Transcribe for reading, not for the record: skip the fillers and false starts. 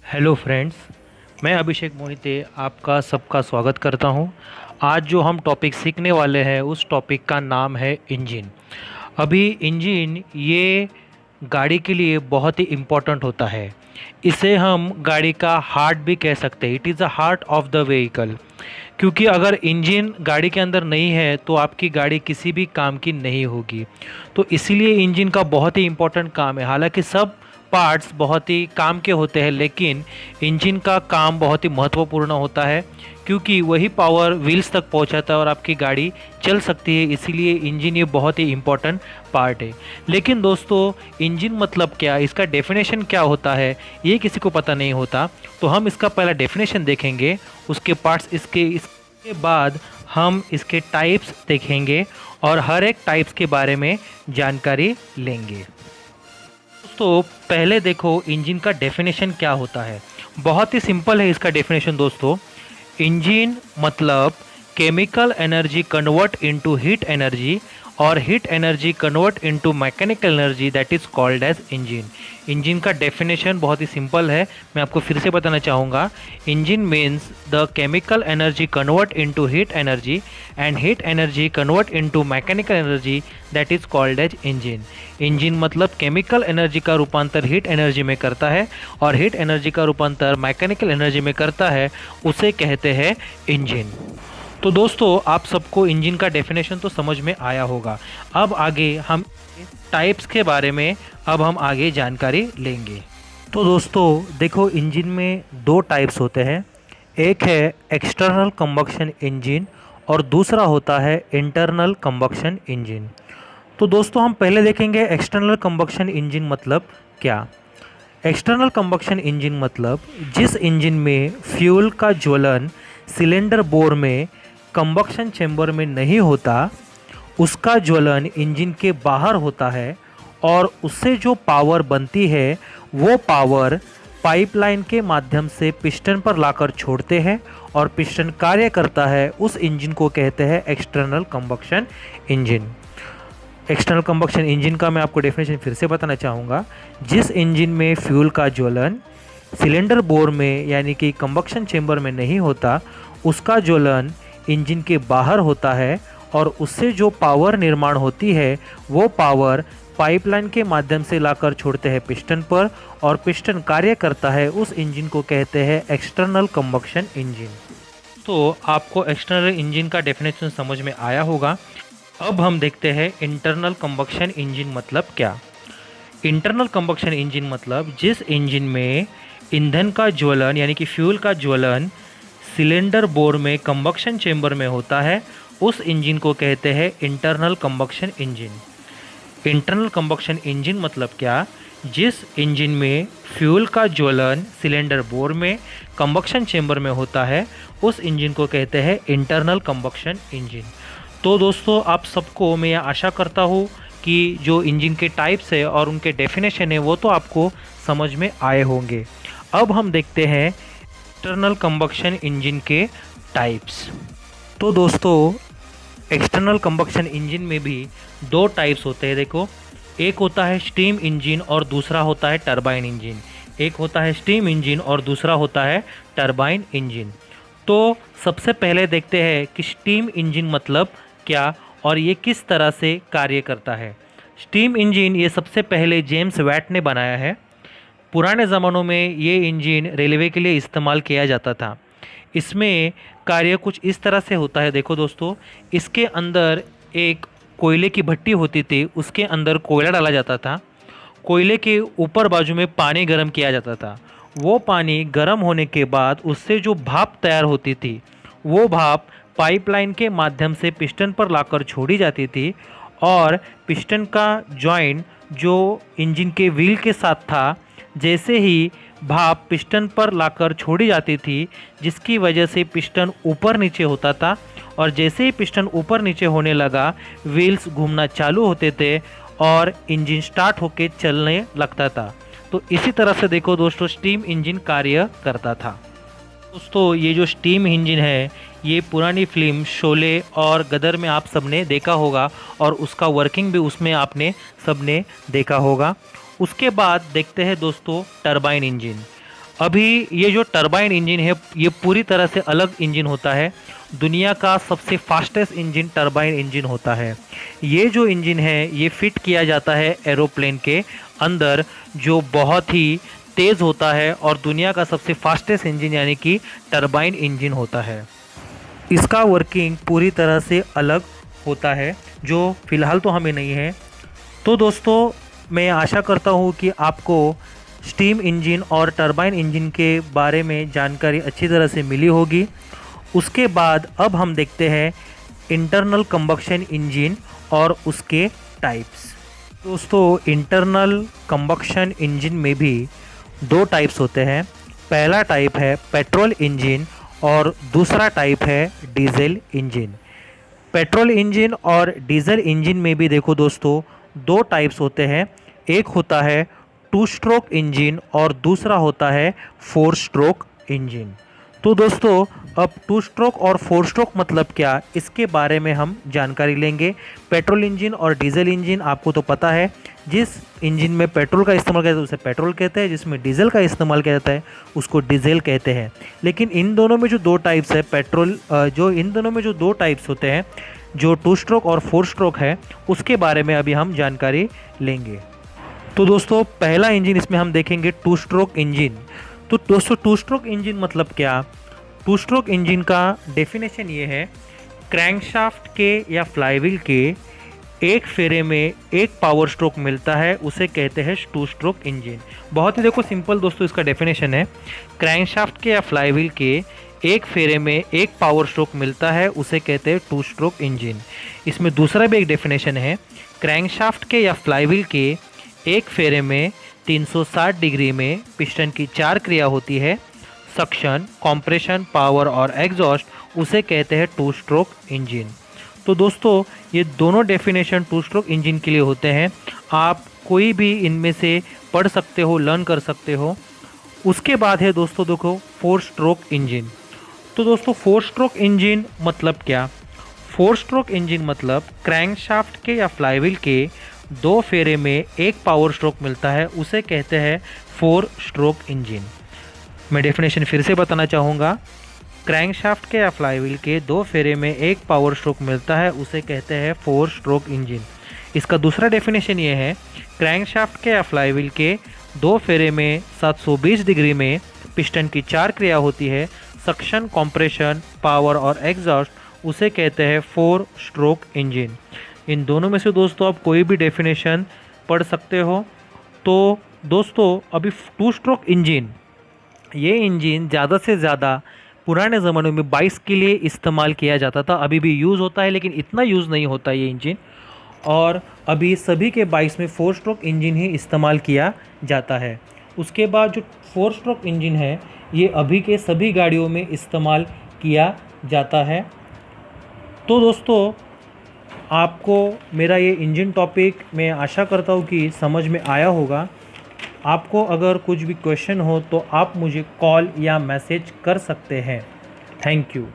Hello friends, मैं अभिषेक मोहिते आपका सबका स्वागत करता हूं। आज जो हम टॉपिक सीखने वाले हैं उस टॉपिक का नाम है इंजन। अभी इंजन ये गाड़ी के लिए बहुत ही इम्पोर्टेंट होता है। इसे हम गाड़ी का हार्ट भी कह सकते हैं। It is the heart of the vehicle, क्योंकि अगर इंजन गाड़ी के अंदर नहीं है तो आपकी गाड़ी किसी भी काम की नहीं होगी। तो इसीलिए इंजन का बहुत ही इम्पोर्टेंट काम है। हालांकि सब पार्ट्स बहुत ही काम के होते हैं, लेकिन इंजन का काम बहुत ही महत्वपूर्ण होता है, क्योंकि वही पावर व्हील्स तक पहुंचाता है और आपकी गाड़ी चल सकती है। इसीलिए इंजन ये बहुत ही इम्पोर्टेंट पार्ट है। लेकिन दोस्तों, इंजन मतलब क्या, इसका डेफिनेशन क्या होता है, ये किसी को पता नहीं होता। तो हम इसका पहला डेफिनेशन देखेंगे, उसके पार्ट्स इसके बाद हम इसके टाइप्स देखेंगे और हर एक टाइप्स के बारे में जानकारी लेंगे। दोस्तों, पहले देखो इंजन का डेफिनेशन क्या होता है। बहुत ही सिंपल है इसका डेफिनेशन दोस्तों। इंजन मतलब chemical energy convert into heat energy और heat energy convert into mechanical energy, that is called as engine. Engine का डेफिनेशन बहुत ही सिंपल है, मैं आपको फिर से बताना चाहूँगा। Engine means the chemical energy convert into heat energy and heat energy convert into mechanical energy, that is called as engine. Engine मतलब केमिकल एनर्जी का रूपांतर हीट एनर्जी में करता है और हीट एनर्जी का रूपांतर मैकेनिकल एनर्जी में करता है, उसे कहते हैं इंजन। तो दोस्तों, आप सबको इंजन का डेफिनेशन तो समझ में आया होगा। अब आगे हम टाइप्स के बारे में हम आगे जानकारी लेंगे। तो दोस्तों देखो, इंजन में दो टाइप्स होते हैं। एक है एक्सटर्नल कंबक्शन इंजन और दूसरा होता है इंटरनल कंबक्शन इंजन। तो दोस्तों, हम पहले देखेंगे एक्सटर्नल कंबक्शन इंजन मतलब क्या। एक्सटर्नल कंबक्शन इंजन मतलब जिस इंजन में फ्यूल का ज्वलन सिलेंडर बोर में कंबक्शन चैम्बर में नहीं होता, उसका ज्वलन इंजन के बाहर होता है और उससे जो पावर बनती है वो पावर पाइपलाइन के माध्यम से पिस्टन पर लाकर छोड़ते हैं और पिस्टन कार्य करता है। उस इंजन को कहते हैं external combustion engine. External combustion engine का मैं आपको डेफिनेशन फिर से बताना चाहूँगा। जिस इंजन में फ्यूल का ज्वलन सिलेंडर बोर में यानी कि कंबक्शन चैम्बर में नहीं होता, उसका ज्वलन इंजन के बाहर होता है और उससे जो पावर निर्माण होती है वो पावर पाइपलाइन के माध्यम से लाकर छोड़ते हैं पिस्टन पर और पिस्टन कार्य करता है। उस इंजन को कहते हैं एक्सटर्नल कंबक्शन इंजन। तो आपको एक्सटर्नल इंजन का डेफिनेशन समझ में आया होगा। अब हम देखते हैं इंटरनल कंबक्शन इंजन मतलब क्या। इंटरनल कंबक्शन इंजन मतलब जिस इंजन में ईंधन का ज्वलन यानी कि फ्यूल का ज्वलन सिलेंडर बोर में कंबक्शन चैम्बर में होता है, उस इंजन को कहते हैं internal combustion engine. Internal combustion engine मतलब क्या, जिस इंजन में फ्यूल का ज्वलन सिलेंडर बोर में कंबक्शन चैम्बर में होता है, उस इंजन को कहते हैं इंटरनल कंबक्शन इंजन। तो दोस्तों, आप सबको मैं यह आशा करता हूँ कि जो इंजन के टाइप्स है और उनके डेफिनेशन है वो तो आपको समझ में आए होंगे। अब हम देखते हैं एक्सटर्नल कंबक्शन इंजन के टाइप्स। तो दोस्तों, एक्सटर्नल कंबक्शन इंजन में भी दो टाइप्स होते हैं। देखो, एक होता है स्टीम इंजन और दूसरा होता है टरबाइन इंजन। एक होता है स्टीम इंजन और दूसरा होता है टरबाइन इंजन। तो सबसे पहले देखते हैं कि स्टीम इंजन मतलब क्या और ये किस तरह से कार्य करता है। स्टीम इंजन ये सबसे पहले जेम्स वैट ने बनाया है। पुराने ज़मानों में ये इंजन रेलवे के लिए इस्तेमाल किया जाता था। इसमें कार्य कुछ इस तरह से होता है। देखो दोस्तों, इसके अंदर एक कोयले की भट्टी होती थी, उसके अंदर कोयला डाला जाता था। कोयले के ऊपर बाजू में पानी गर्म किया जाता था। वो पानी गर्म होने के बाद उससे जो भाप तैयार होती थी, वो भाप पाइपलाइन के माध्यम से पिस्टन पर लाकर छोड़ी जाती थी और पिस्टन का जॉइंट जो इंजन के व्हील के साथ था, जैसे ही भाप पिस्टन पर लाकर छोड़ी जाती थी, जिसकी वजह से पिस्टन ऊपर नीचे होता था और जैसे ही पिस्टन ऊपर नीचे होने लगा, व्हील्स घूमना चालू होते थे और इंजन स्टार्ट होके चलने लगता था। तो इसी तरह से देखो दोस्तों, स्टीम इंजन कार्य करता था। दोस्तों, ये जो स्टीम इंजन है ये पुरानी फिल्म शोले और गदर में आप सबने देखा होगा और उसका वर्किंग भी उसमें आपने सबने देखा होगा। उसके बाद देखते हैं दोस्तों टरबाइन इंजन। अभी ये जो टरबाइन इंजन है ये पूरी तरह से अलग इंजन होता है। दुनिया का सबसे फास्टेस्ट इंजन टरबाइन इंजन होता है। ये जो इंजन है ये फिट किया जाता है एरोप्लेन के अंदर, जो बहुत ही तेज़ होता है और दुनिया का सबसे फास्टेस्ट इंजन यानी कि टरबाइन इंजन होता है। इसका वर्किंग पूरी तरह से अलग होता है जो फ़िलहाल तो हमें नहीं है। तो दोस्तों, मैं आशा करता हूँ कि आपको स्टीम इंजन और टरबाइन इंजन के बारे में जानकारी अच्छी तरह से मिली होगी। उसके बाद अब हम देखते हैं इंटरनल कंबक्शन इंजन और उसके टाइप्स। दोस्तों, इंटरनल कंबक्शन इंजन में भी दो टाइप्स होते हैं। पहला टाइप है पेट्रोल इंजन और दूसरा टाइप है डीजल इंजन। पेट्रोल इंजन और डीजल इंजन में भी देखो दोस्तों, दो टाइप्स होते हैं। एक होता है 2 स्ट्रोक इंजन और दूसरा होता है 4 स्ट्रोक इंजन। तो दोस्तों, अब 2 स्ट्रोक और 4 स्ट्रोक मतलब क्या, इसके बारे में हम जानकारी लेंगे। पेट्रोल इंजन और डीजल इंजन आपको तो पता है, जिस इंजन में पेट्रोल का इस्तेमाल किया जाता है उसे पेट्रोल कहते हैं, जिसमें डीजल का इस्तेमाल किया जाता है उसको डीजल कहते हैं। लेकिन इन दोनों में जो दो टाइप्स है इन दोनों में जो दो टाइप्स होते हैं, जो 2 स्ट्रोक और 4 स्ट्रोक है, उसके बारे में अभी हम जानकारी लेंगे। तो दोस्तों, पहला इंजन इसमें हम देखेंगे 2 स्ट्रोक इंजन। तो दोस्तों, 2 स्ट्रोक इंजन मतलब क्या? 2 स्ट्रोक इंजन का डेफिनेशन ये है, क्रैंकशाफ्ट के या फ्लाईव्हील के एक फेरे में एक पावर स्ट्रोक मिलता है, उसे कहते हैं 2 स्ट्रोक इंजन। बहुत ही देखो सिंपल दोस्तों इसका डेफिनेशन है, क्रैंकशाफ्ट के या फ्लाईव्हील के एक फेरे में एक पावर स्ट्रोक मिलता है, उसे कहते हैं 2 स्ट्रोक इंजन। इसमें दूसरा भी एक डेफिनेशन है, क्रैंकशाफ्ट के या फ्लाईव्हील के एक फेरे में 360 डिग्री में पिस्टन की 4 क्रिया होती है, सक्शन, कॉम्प्रेशन, पावर और एग्जॉस्ट, उसे कहते हैं 2 स्ट्रोक इंजन। तो दोस्तों, ये दोनों डेफिनेशन 2 स्ट्रोक इंजन के लिए होते हैं। आप कोई भी इनमें से पढ़ सकते हो, लर्न कर सकते हो। उसके बाद है दोस्तों देखो 4 स्ट्रोक इंजन। तो दोस्तों, 4 स्ट्रोक इंजन मतलब क्या? 4 स्ट्रोक इंजन मतलब क्रैंकशाफ्ट के या फ्लाईव्हील के 2 फेरे में एक पावर स्ट्रोक मिलता है, उसे कहते हैं 4 स्ट्रोक इंजन। मैं डेफिनेशन फिर से बताना चाहूँगा, क्रैंकशाफ्ट के या फ्लाईव्हील के 2 फेरे में एक पावर स्ट्रोक मिलता है, उसे कहते हैं 4 स्ट्रोक इंजन। इसका दूसरा डेफिनेशन ये है, क्रैंकशाफ्ट के या फ्लाईव्हील के 2 फेरे में 720 डिग्री में पिस्टन की 4 क्रिया होती है, सक्शन, कॉम्प्रेशन, पावर और एग्जॉस्ट, उसे कहते हैं 4 स्ट्रोक इंजन। इन दोनों में से दोस्तों आप कोई भी डेफिनेशन पढ़ सकते हो। तो दोस्तों, अभी 2 स्ट्रोक इंजन, ये इंजन ज़्यादा से ज़्यादा पुराने ज़मानों में बाइक्स के लिए इस्तेमाल किया जाता था। अभी भी यूज़ होता है लेकिन इतना यूज़ नहीं होता ये इंजन, और अभी सभी के बाइक्स में 4 स्ट्रोक इंजन ही इस्तेमाल किया जाता है। उसके बाद जो 4 स्ट्रोक इंजन है ये अभी के सभी गाड़ियों में इस्तेमाल किया जाता है। तो दोस्तों, आपको मेरा ये इंजन टॉपिक मैं आशा करता हूँ कि समझ में आया होगा। आपको अगर कुछ भी क्वेश्चन हो तो आप मुझे कॉल या मैसेज कर सकते हैं। Thank you.